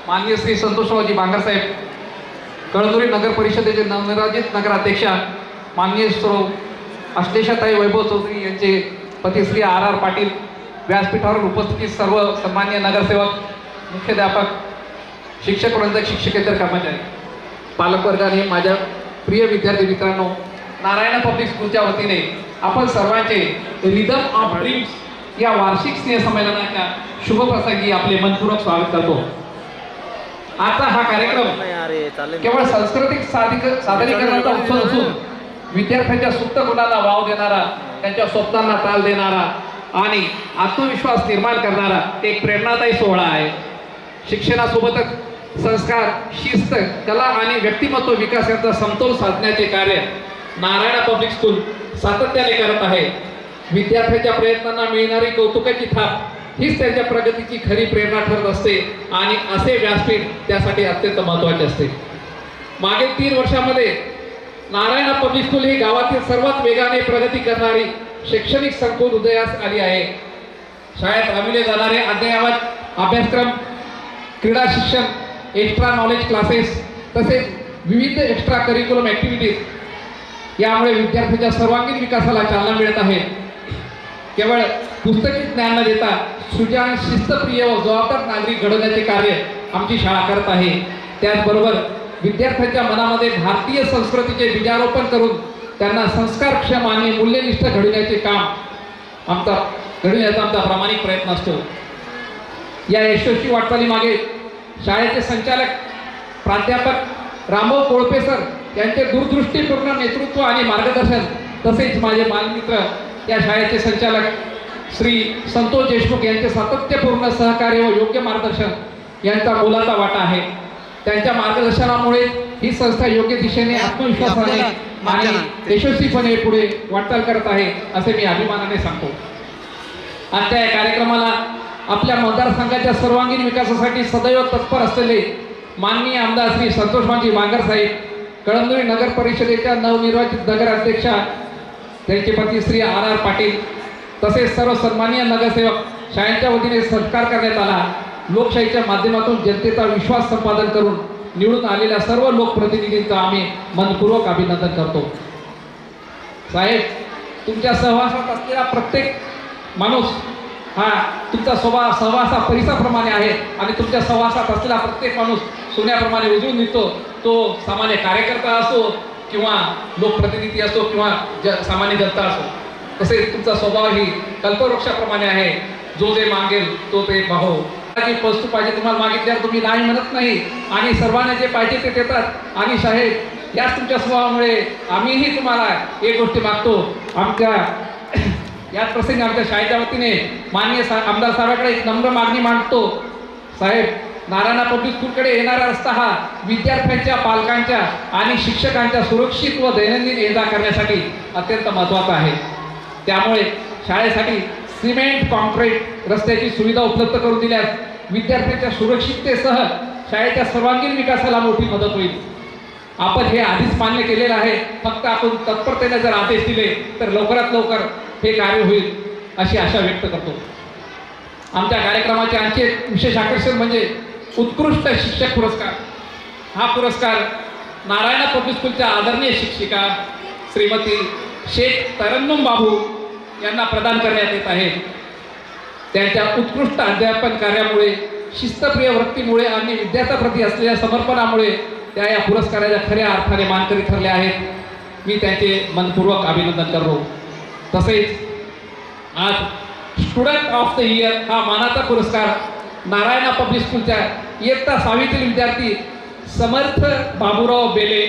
माननीय श्री संतोषरावजी बांगर साहेब, कळंदुरी नगर परिषदेचे नवनिर्वाचित नगराध्यक्षा माननीय श्री अश्लेषाताई वैभव चौधरी यांचे पती श्री आर पाटील, व्यासपीठावर उपस्थित सर्व सन्माननीय नगरसेवक, मुख्याध्यापक, शिक्षक वृंद, शिक्षकेतर कर्मचारी, पालकवर्ग आणि माझ्या प्रिय विद्यार्थी मित्रांनो, नारायण पब्लिक स्कूलच्या वतीने आपण सर्वांचे रिदम ऑफ ड्रीम्स या वार्षिक स्नेहसंमेलनाच्या शुभप्रसंगी आपले मनपूर्वक स्वागत करतो. आता हा कार्यक्रम केवळ सांस्कृतिक सादरीकरणाचा उत्सव नसून विद्यार्थ्यांच्या सुप्त गुणांना वाव देणारा, त्यांच्या स्वप्नांना ताल देणारा आणि आत्मविश्वास निर्माण करणारा एक प्रेरणादायी सोहळा आहे. शिक्षणासोबतच संस्कार, शिस्त, कला आणि व्यक्तिमत्व विकास यांचा समतोल साधण्याचे कार्य नारायण पब्लिक स्कूल सातत्याने करत आहे. विद्यार्थ्यांच्या प्रयत्नांना मिळणारी कौतुकाची थाप हीच त्यांच्या प्रगतीची खरी प्रेरणा ठरत असते आणि असे व्यासपीठ त्यासाठी अत्यंत महत्त्वाचे असते. मागील 3 वर्षांमध्ये नारायण पब्लिक स्कूल ही गावातील सर्वात वेगाने प्रगती करणारी शैक्षणिक संकुल उदयास आली आहे. शाळेत राबविले जाणारे अद्ययावत अभ्यासक्रम, क्रीडा शिक्षण, एक्स्ट्रा नॉलेज क्लासेस तसेच विविध एक्स्ट्रा करिक्युलम ॲक्टिव्हिटीज यामुळे विद्यार्थ्यांच्या सर्वांगीण विकासाला चालना मिळत आहे. केवळ पुस्तकी ज्ञान न देता सुजाण, शिस्तप्रिय व जबाबदार नागरिक घडवण्याचे कार्य आमची शाळा करत आहे. त्याचबरोबर विद्यार्थ्यांच्या मनामध्ये भारतीय संस्कृतीचे बीजारोपण करून त्यांना संस्कारक्षम आणि मूल्यनिष्ठ घडवण्याचे काम घडवण्याचा आमचा प्रामाणिक प्रयत्न असतो. या यशस्वी वाटचालीमागे शाळेचे संचालक प्राध्यापक रामभाऊ कोळपे सर यांचे दूरदृष्टीपूर्ण नेतृत्व आणि मार्गदर्शन, तसेच माझे बालमित्र या शाळेचे संचालक श्री संतोष देशमुख यांचे सातत्यपूर्ण सहकार्य व योग्य मार्गदर्शन यांचा मोलाचा वाटा आहे. त्यांच्या मार्गदर्शनामुळे ही संस्था योग्य दिशेने आत्मविश्वासाने आणि यशस्वीपणे पुढे वाटचाल करत आहे असे मी अभिमानाने सांगतो. आजच्या या कार्यक्रमाला आपल्या मतदारसंघाच्या सर्वांगीण विकासासाठी सदैव तत्पर असलेले माननीय आमदार श्री संतोषरावजी बांगर साहेब, कळंदुरी नगर परिषदेच्या नवनिर्वाचित नगराध्यक्षा त्यांचे पती श्री आर पाटील तसेच सर्व सन्माननीय नगरसेवक, शाळेच्या वतीने सत्कार करण्यात आला. लोकशाहीच्या माध्यमातून जनतेचा विश्वास संपादन करून निवडून आलेल्या सर्व लोकप्रतिनिधींचं आम्ही मनपूर्वक अभिनंदन करतो. साहेब, तुमच्या सहवासात असलेला प्रत्येक माणूस हा तुमचा सहवासा परिसाप्रमाणे आहे आणि तुमच्या सहवासात असलेला प्रत्येक माणूस सोन्याप्रमाणे उजळून निघतो. तो सामान्य कार्यकर्ता असो किंवा लोकप्रतिनिधी असो किंवा सामान्य जनता असो. तसेच तुमचा स्वभावही कल्पवृक्षाप्रमाणे आहे. जो जे मागेल तो ते पाहो. जी वस्तू पाहिजे तुम्हाला मागितल्यावर तुम्ही नाही म्हणत नाही आणि सर्वांना जे पाहिजे ते देतात. आणि साहेब, याच तुमच्या स्वभावामुळे आम्हीही तुम्हाला एक गोष्टी मागतो. आमच्या याच प्रसंगी आमच्या शाळेच्या वतीने माननीय आमदार साहेबांकडे एक नम्र मागणी मांडतो. साहेब, नारायण पब्लिक स्कूलकडे येणारा रस्ता हा विद्यार्थ्यांच्या, पालकांच्या आणि शिक्षकांच्या सुरक्षित व दैनंदिन ये जा करण्यासाठी अत्यंत महत्त्वाचा आहे. त्यामुळे शाळेसाठी सिमेंट कॉन्क्रीट रस्त्याची सुविधा उपलब्ध करून दिल्यास विद्यार्थ्यांच्या सुरक्षिततेसह शाळेच्या सर्वांगीण विकासाला मोठी मदत होईल. आपण हे आधीच मान्य केलेलं आहे. फक्त आपण तत्परतेने जर आदेश दिले तर लवकरात लवकर हे कार्य होईल अशी आशा व्यक्त करतो. आमच्या कार्यक्रमाचे आणखी एक विशेष आकर्षण म्हणजे उत्कृष्ट शिक्षक पुरस्कार. हा पुरस्कार नारायण पब्लिक स्कूलच्या आदरणीय शिक्षिका श्रीमती शेख तरन्नुम बाबू यांना प्रदान करण्यात येत आहे. त्यांच्या उत्कृष्ट अध्यापन कार्यामुळे, शिस्तप्रिय वृत्तीमुळे आणि विद्यार्थ्याप्रती असलेल्या समर्पणामुळे त्या या पुरस्काराच्या खऱ्या अर्थाने मानकरी ठरल्या आहेत. मी त्यांचे मनपूर्वक अभिनंदन करतो. तसेच आज स्टुडंट ऑफ द इयर हा मानाचा पुरस्कार नारायण पब्लिक स्कूलच्या इयत्ता 6वीतील विद्यार्थी समर्थ बाबूराव बेले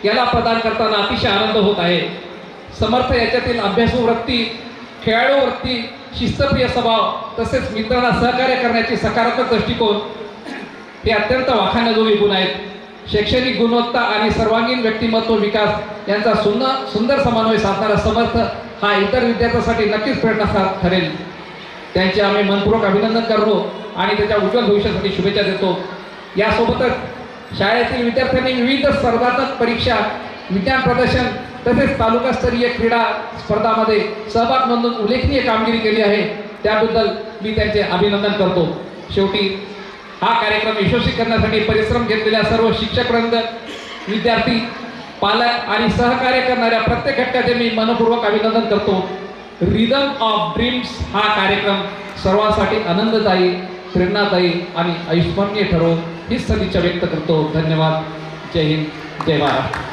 याला प्रदान करताना अतिशय आनंद होत आहे. समर्थ याच्यातील अभ्यासू वृत्ती, खेळाडू वृत्ती, शिस्तप्रिय स्वभाव तसेच मित्रांना सहकार्य करण्याचे सकारात्मक दृष्टिकोन हे अत्यंत वाखाणण्याजोगे गुण आहेत. शैक्षणिक गुणवत्ता आणि सर्वांगीण व्यक्तिमत्व विकास यांचा सुंदर समन्वय साधणारा समर्थ हा इतर विद्यार्थ्यांसाठी नक्कीच प्रेरणा ठरेल. त्यांचे आम्ही मनपूर्वक अभिनंदन करतो आणि त्याच्या उज्ज्वल भविष्यासाठी शुभेच्छा देतो. यासोबतच शाळेतील विद्यार्थ्यांनी विविध स्पर्धात्मक परीक्षा, विज्ञान प्रदर्शन तसेच तालुकास्तरीय क्रीडा स्पर्धांमध्ये सहभाग नोंदवून उल्लेखनीय कामगिरी केली आहे. त्याबद्दल मी त्यांचे अभिनंदन करतो. शेवटी हा कार्यक्रम यशस्वी करण्यासाठी परिश्रम घेतलेल्या सर्व शिक्षकवृंद, विद्यार्थी, पालक आणि सहकार्य करणाऱ्या प्रत्येक घटकाचे मी मनपूर्वक अभिनंदन करतो. रिदम ऑफ ड्रीम्स हा कार्यक्रम सर्वांसाठी आनंददायी, प्रेरणादायी आणि अविस्मरणीय ठरो ही सदिच्छा व्यक्त करतो. धन्यवाद. जय हिंद, जय महाराष्ट्र.